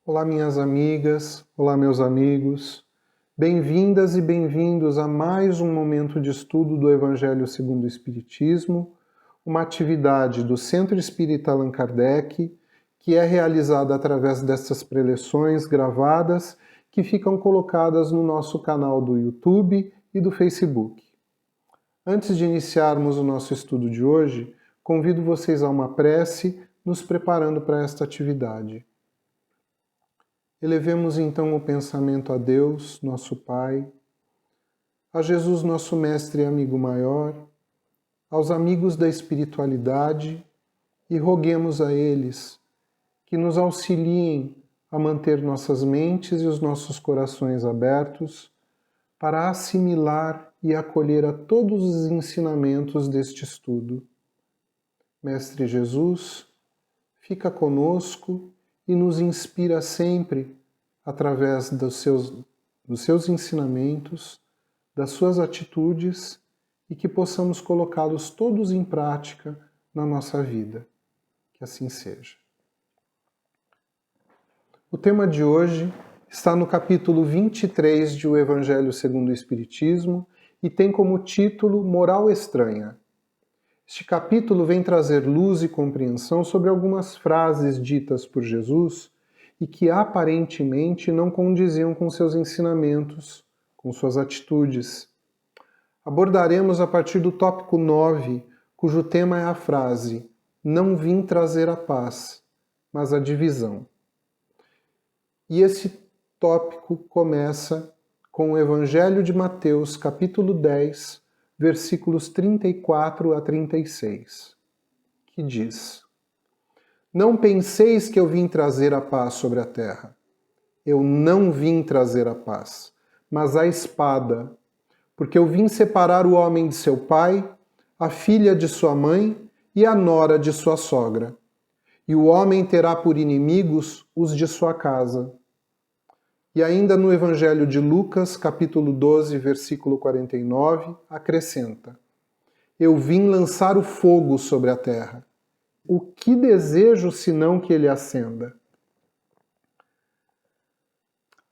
Olá, minhas amigas, olá, meus amigos. Bem-vindas e bem-vindos a mais um momento de estudo do Evangelho segundo o Espiritismo, uma atividade do Centro Espírita Allan Kardec, que é realizada através dessas preleções gravadas que ficam colocadas no nosso canal do YouTube e do Facebook. Antes de iniciarmos o nosso estudo de hoje, convido vocês a uma prece, nos preparando para esta atividade. Elevemos então o pensamento a Deus, nosso Pai, a Jesus, nosso Mestre e amigo maior, aos amigos da espiritualidade e roguemos a eles que nos auxiliem a manter nossas mentes e os nossos corações abertos para assimilar e acolher a todos os ensinamentos deste estudo. Mestre Jesus, fica conosco e nos inspira sempre através dos seus ensinamentos, das suas atitudes e que possamos colocá-los todos em prática na nossa vida. Que assim seja. O tema de hoje está no capítulo 23 de O Evangelho segundo o Espiritismo e tem como título Moral Estranha. Este capítulo vem trazer luz e compreensão sobre algumas frases ditas por Jesus e que aparentemente não condiziam com seus ensinamentos, com suas atitudes. Abordaremos a partir do tópico 9, cujo tema é a frase "Não vim trazer a paz, mas a divisão". E esse tópico começa com o Evangelho de Mateus, capítulo 10, versículos 34 a 36, que diz: Não penseis que eu vim trazer a paz sobre a terra. Eu não vim trazer a paz, mas a espada, porque eu vim separar o homem de seu pai, a filha de sua mãe e a nora de sua sogra. E o homem terá por inimigos os de sua casa. E ainda no Evangelho de Lucas, capítulo 12, versículo 49, acrescenta: Eu vim lançar o fogo sobre a terra. O que desejo senão que ele acenda?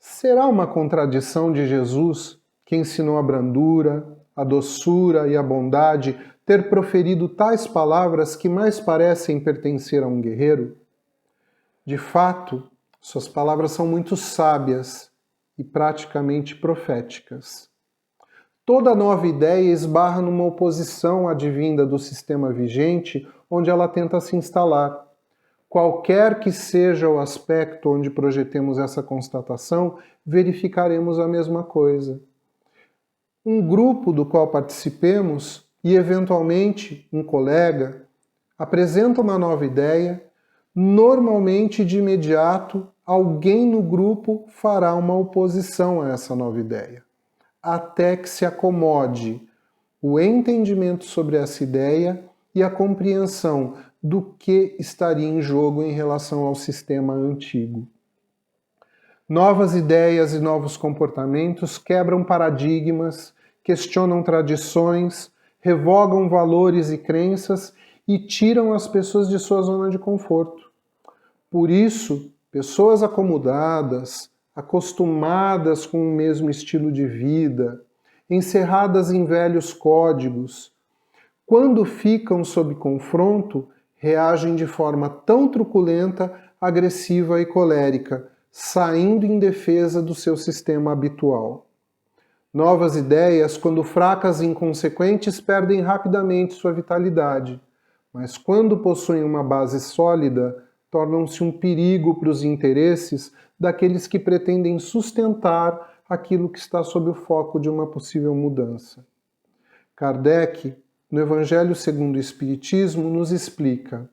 Será uma contradição de Jesus, que ensinou a brandura, a doçura e a bondade, ter proferido tais palavras que mais parecem pertencer a um guerreiro? De fato, suas palavras são muito sábias e praticamente proféticas. Toda nova ideia esbarra numa oposição advinda do sistema vigente onde ela tenta se instalar. Qualquer que seja o aspecto onde projetemos essa constatação, verificaremos a mesma coisa. Um grupo do qual participemos e, eventualmente, um colega apresenta uma nova ideia, normalmente, de imediato, alguém no grupo fará uma oposição a essa nova ideia, até que se acomode o entendimento sobre essa ideia e a compreensão do que estaria em jogo em relação ao sistema antigo. Novas ideias e novos comportamentos quebram paradigmas, questionam tradições, revogam valores e crenças e tiram as pessoas de sua zona de conforto. Por isso, pessoas acomodadas, acostumadas com o mesmo estilo de vida, encerradas em velhos códigos, quando ficam sob confronto, reagem de forma tão truculenta, agressiva e colérica, saindo em defesa do seu sistema habitual. Novas ideias, quando fracas e inconsequentes, perdem rapidamente sua vitalidade, mas quando possuem uma base sólida, tornam-se um perigo para os interesses daqueles que pretendem sustentar aquilo que está sob o foco de uma possível mudança. Kardec, no Evangelho segundo o Espiritismo, nos explica: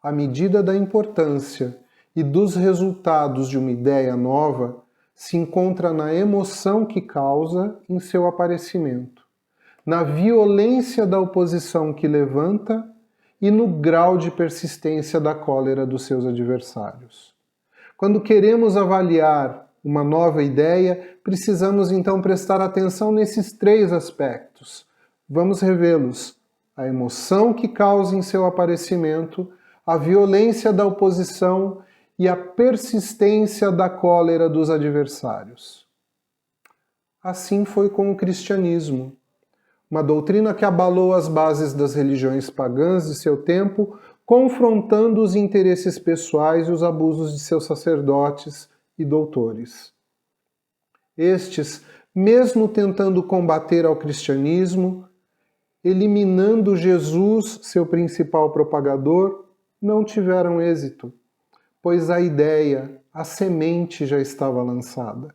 à medida da importância e dos resultados de uma ideia nova, se encontra na emoção que causa em seu aparecimento, na violência da oposição que levanta e no grau de persistência da cólera dos seus adversários. Quando queremos avaliar uma nova ideia, precisamos então prestar atenção nesses três aspectos. Vamos revê-los: a emoção que causa em seu aparecimento, a violência da oposição e a persistência da cólera dos adversários. Assim foi com o cristianismo, uma doutrina que abalou as bases das religiões pagãs de seu tempo, confrontando os interesses pessoais e os abusos de seus sacerdotes e doutores. Estes, mesmo tentando combater ao cristianismo, eliminando Jesus, seu principal propagador, não tiveram êxito, pois a ideia, a semente já estava lançada.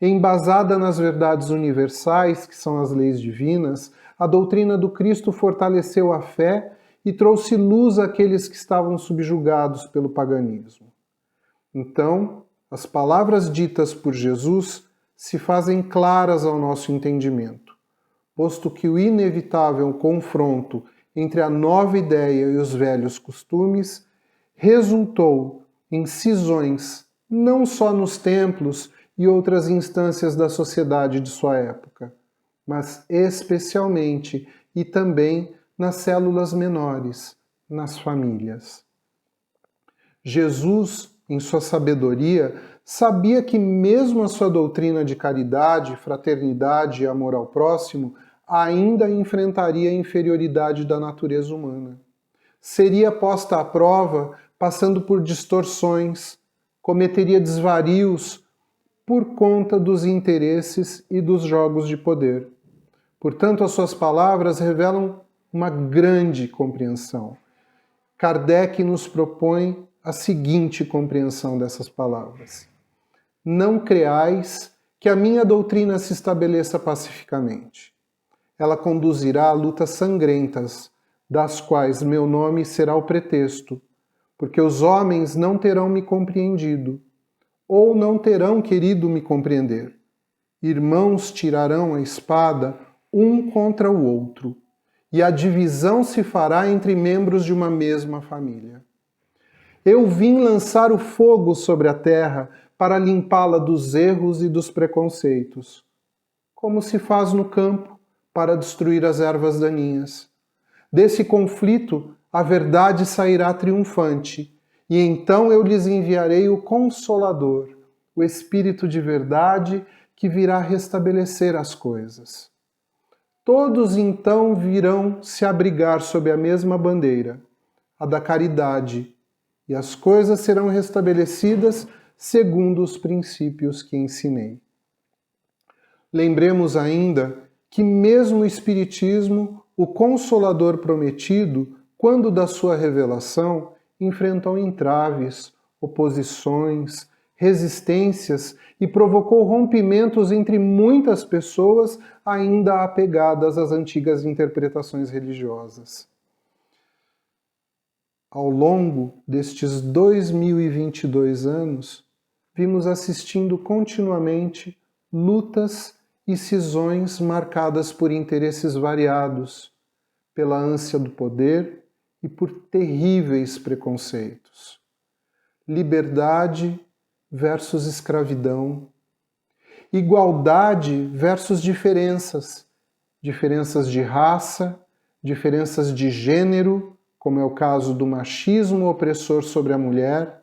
Embasada nas verdades universais, que são as leis divinas, a doutrina do Cristo fortaleceu a fé e trouxe luz àqueles que estavam subjugados pelo paganismo. Então, as palavras ditas por Jesus se fazem claras ao nosso entendimento, posto que o inevitável confronto entre a nova ideia e os velhos costumes resultou em cisões não só nos templos e outras instâncias da sociedade de sua época, mas especialmente e também nas células menores, nas famílias. Jesus, em sua sabedoria, sabia que mesmo a sua doutrina de caridade, fraternidade e amor ao próximo ainda enfrentaria a inferioridade da natureza humana. Seria posta à prova passando por distorções, cometeria desvarios por conta dos interesses e dos jogos de poder. Portanto, as suas palavras revelam uma grande compreensão. Kardec nos propõe a seguinte compreensão dessas palavras: não creais que a minha doutrina se estabeleça pacificamente. Ela conduzirá a lutas sangrentas, das quais meu nome será o pretexto, porque os homens não terão me compreendido, ou não terão querido me compreender. Irmãos tirarão a espada um contra o outro, e a divisão se fará entre membros de uma mesma família. Eu vim lançar o fogo sobre a terra para limpá-la dos erros e dos preconceitos, como se faz no campo para destruir as ervas daninhas. Desse conflito, a verdade sairá triunfante, e então eu lhes enviarei o Consolador, o Espírito de verdade que virá restabelecer as coisas. Todos então virão se abrigar sob a mesma bandeira, a da caridade, e as coisas serão restabelecidas segundo os princípios que ensinei. Lembremos ainda que mesmo no Espiritismo, o Consolador prometido, quando da sua revelação, enfrentou entraves, oposições, resistências e provocou rompimentos entre muitas pessoas ainda apegadas às antigas interpretações religiosas. Ao longo destes 2022 anos, vimos assistindo continuamente lutas e cisões marcadas por interesses variados, pela ânsia do poder e por terríveis preconceitos. Liberdade versus escravidão, igualdade versus diferenças, diferenças de raça, diferenças de gênero, como é o caso do machismo opressor sobre a mulher,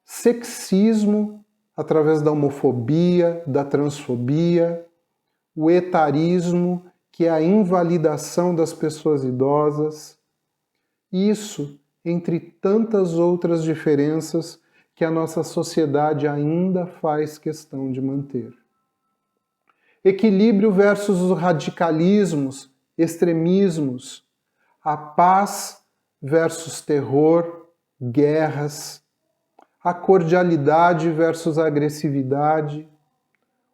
sexismo através da homofobia, da transfobia, o etarismo, que é a invalidação das pessoas idosas. Isso entre tantas outras diferenças que a nossa sociedade ainda faz questão de manter. Equilíbrio versus os radicalismos, extremismos, a paz versus terror, guerras, a cordialidade versus a agressividade,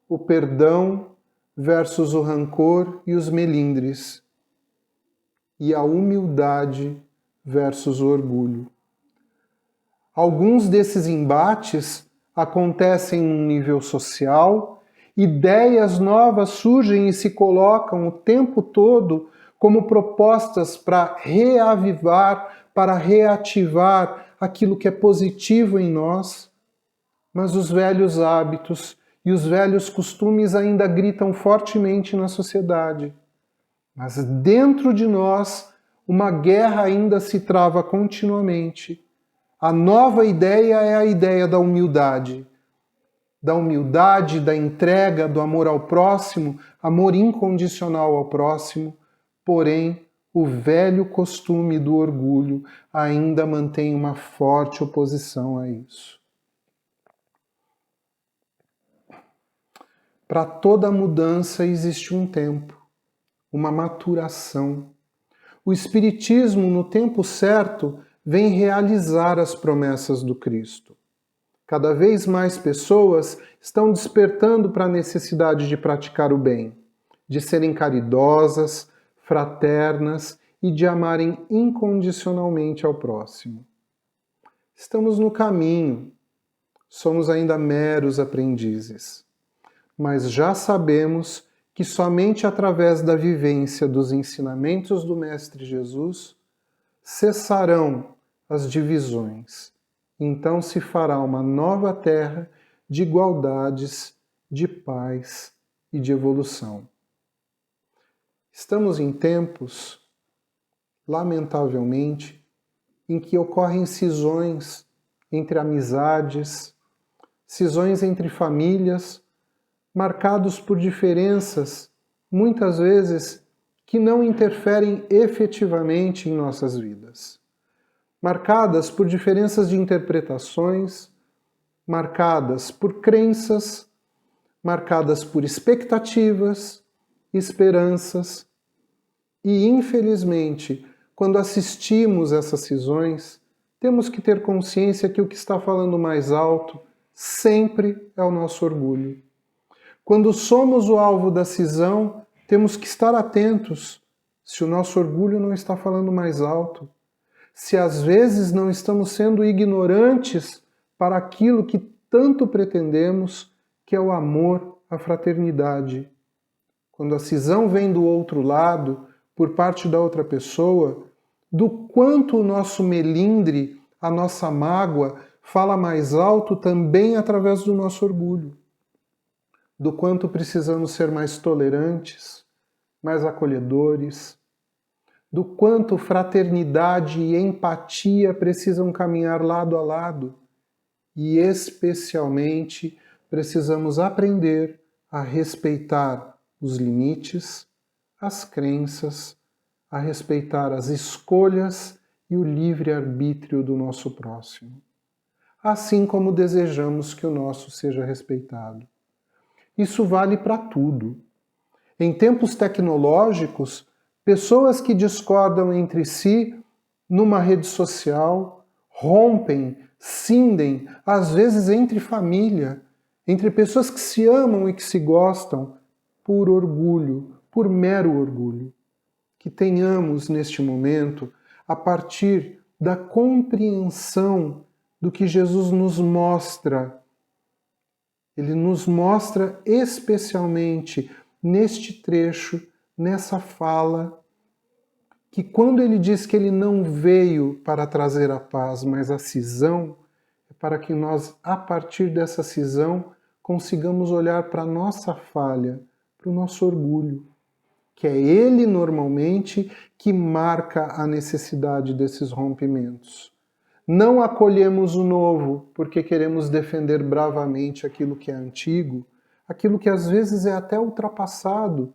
o perdão versus o rancor e os melindres, e a humildade versus o orgulho. Alguns desses embates acontecem no nível social, ideias novas surgem e se colocam o tempo todo como propostas para reavivar, para reativar aquilo que é positivo em nós, mas os velhos hábitos e os velhos costumes ainda gritam fortemente na sociedade. Mas dentro de nós, uma guerra ainda se trava continuamente, A nova ideia é a ideia da humildade, da entrega, do amor ao próximo, amor incondicional ao próximo, porém, o velho costume do orgulho ainda mantém uma forte oposição a isso. Para toda mudança existe um tempo, uma maturação. O Espiritismo, no tempo certo, vem realizar as promessas do Cristo. Cada vez mais pessoas estão despertando para a necessidade de praticar o bem, de serem caridosas, fraternas e de amarem incondicionalmente ao próximo. Estamos no caminho, somos ainda meros aprendizes, mas já sabemos que somente através da vivência dos ensinamentos do Mestre Jesus cessarão as divisões. Então se fará uma nova terra de igualdades, de paz e de evolução. Estamos em tempos, lamentavelmente, em que ocorrem cisões entre amizades, cisões entre famílias, marcados por diferenças, muitas vezes, que não interferem efetivamente em nossas vidas. Marcadas por diferenças de interpretações, marcadas por crenças, marcadas por expectativas, esperanças. E, infelizmente, quando assistimos essas cisões, temos que ter consciência que o que está falando mais alto sempre é o nosso orgulho. Quando somos o alvo da cisão, temos que estar atentos se o nosso orgulho não está falando mais alto, se às vezes não estamos sendo ignorantes para aquilo que tanto pretendemos, que é o amor, a fraternidade. Quando a cisão vem do outro lado, por parte da outra pessoa, do quanto o nosso melindre, a nossa mágoa, fala mais alto também através do nosso orgulho. Do quanto precisamos ser mais tolerantes, mais acolhedores, do quanto fraternidade e empatia precisam caminhar lado a lado, e especialmente precisamos aprender a respeitar os limites, as crenças, a respeitar as escolhas e o livre-arbítrio do nosso próximo, assim como desejamos que o nosso seja respeitado. Isso vale para tudo. Em tempos tecnológicos, pessoas que discordam entre si numa rede social rompem, cindem, às vezes entre família, entre pessoas que se amam e que se gostam, por orgulho, por mero orgulho. Que tenhamos neste momento, a partir da compreensão do que Jesus nos mostra. Ele nos mostra especialmente neste trecho, nessa fala, que quando ele diz que ele não veio para trazer a paz, mas a cisão, é para que nós, a partir dessa cisão, consigamos olhar para a nossa falha, para o nosso orgulho, que é ele normalmente que marca a necessidade desses rompimentos. Não acolhemos o novo porque queremos defender bravamente aquilo que é antigo, aquilo que às vezes é até ultrapassado,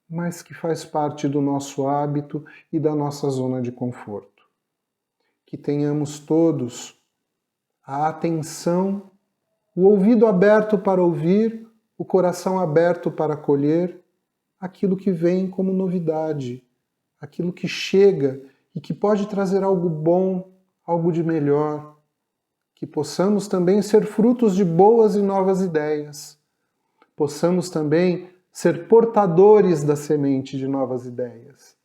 mas que faz parte do nosso hábito e da nossa zona de conforto. Que tenhamos todos a atenção, o ouvido aberto para ouvir, o coração aberto para acolher aquilo que vem como novidade, aquilo que chega e que pode trazer algo bom, algo de melhor, que possamos também ser frutos de boas e novas ideias, possamos também ser portadores da semente de novas ideias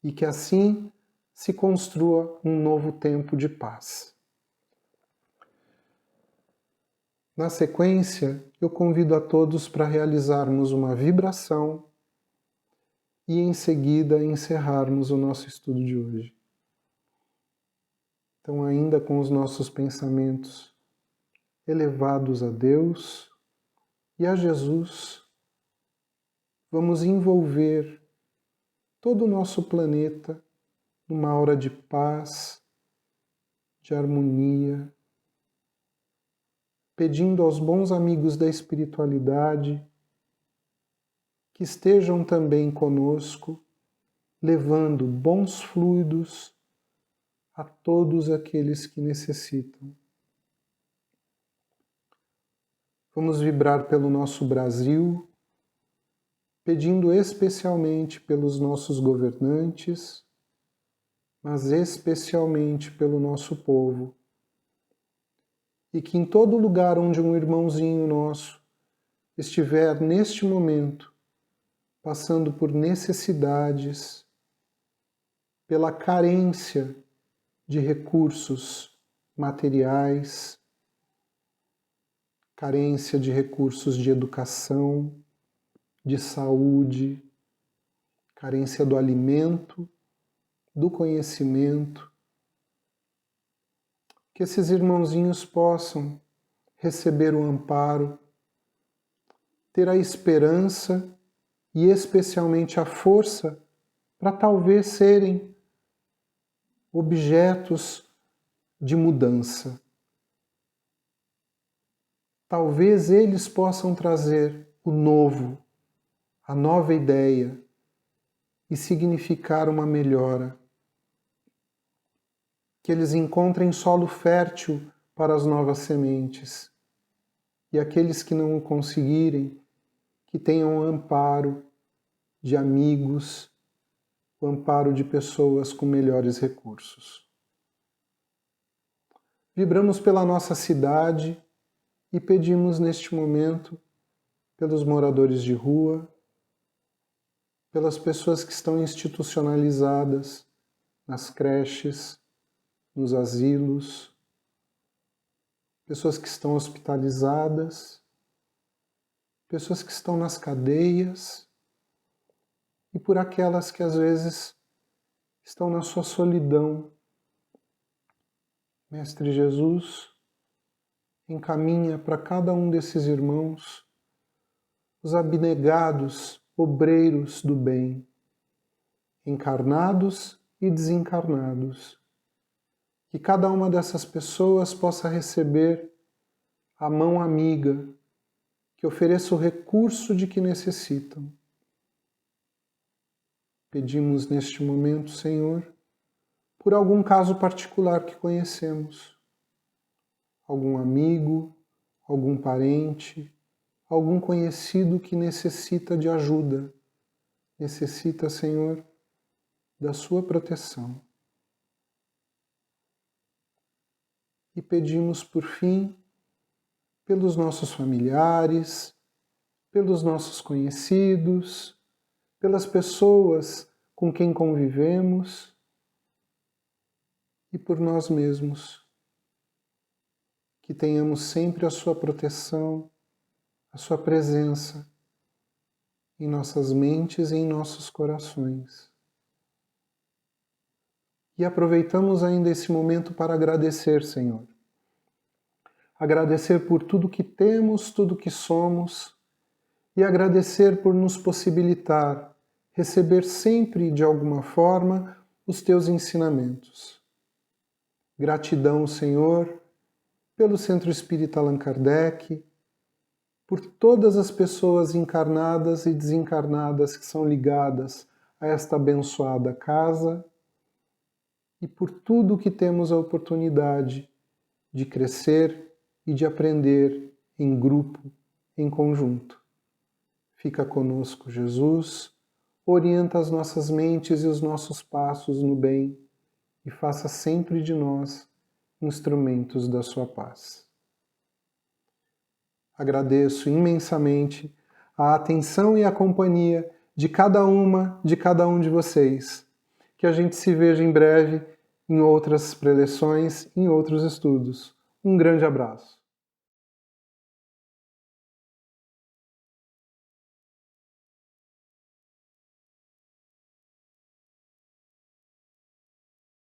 e que assim se construa um novo tempo de paz. Na sequência, eu convido a todos para realizarmos uma vibração e em seguida encerrarmos o nosso estudo de hoje. Então, ainda com os nossos pensamentos elevados a Deus e a Jesus, vamos envolver todo o nosso planeta numa aura de paz, de harmonia, pedindo aos bons amigos da espiritualidade que estejam também conosco, levando bons fluidos a todos aqueles que necessitam. Vamos vibrar pelo nosso Brasil, pedindo especialmente pelos nossos governantes, mas especialmente pelo nosso povo. E que em todo lugar onde um irmãozinho nosso estiver neste momento, passando por necessidades, pela carência de recursos materiais, carência de recursos de educação, de saúde, carência do alimento, do conhecimento, que esses irmãozinhos possam receber o amparo, ter a esperança e especialmente a força para talvez serem objetos de mudança. Talvez eles possam trazer o novo, a nova ideia e significar uma melhora. Que eles encontrem solo fértil para as novas sementes. E aqueles que não o conseguirem, que tenham o amparo de amigos, o amparo de pessoas com melhores recursos. Vibramos pela nossa cidade e pedimos neste momento pelos moradores de rua, pelas pessoas que estão institucionalizadas nas creches, nos asilos, pessoas que estão hospitalizadas, pessoas que estão nas cadeias e por aquelas que às vezes estão na sua solidão. Mestre Jesus, encaminha para cada um desses irmãos os abnegados obreiros do bem, encarnados e desencarnados. Que cada uma dessas pessoas possa receber a mão amiga, que ofereça o recurso de que necessitam. Pedimos neste momento, Senhor, por algum caso particular que conhecemos, algum amigo, algum parente, algum conhecido que necessita de ajuda, necessita, Senhor, da sua proteção. E pedimos, por fim, pelos nossos familiares, pelos nossos conhecidos, pelas pessoas com quem convivemos e por nós mesmos. Que tenhamos sempre a sua proteção, a sua presença em nossas mentes e em nossos corações. E aproveitamos ainda esse momento para agradecer, Senhor. Agradecer por tudo que temos, tudo que somos, e agradecer por nos possibilitar receber sempre, de alguma forma, os Teus ensinamentos. Gratidão, Senhor, pelo Centro Espírita Allan Kardec, por todas as pessoas encarnadas e desencarnadas que são ligadas a esta abençoada casa, e por tudo que temos a oportunidade de crescer e de aprender em grupo, em conjunto. Fica conosco, Jesus, orienta as nossas mentes e os nossos passos no bem e faça sempre de nós instrumentos da sua paz. Agradeço imensamente a atenção e a companhia de cada um de vocês. Que a gente se veja em breve em outras preleções, em outros estudos. Um grande abraço.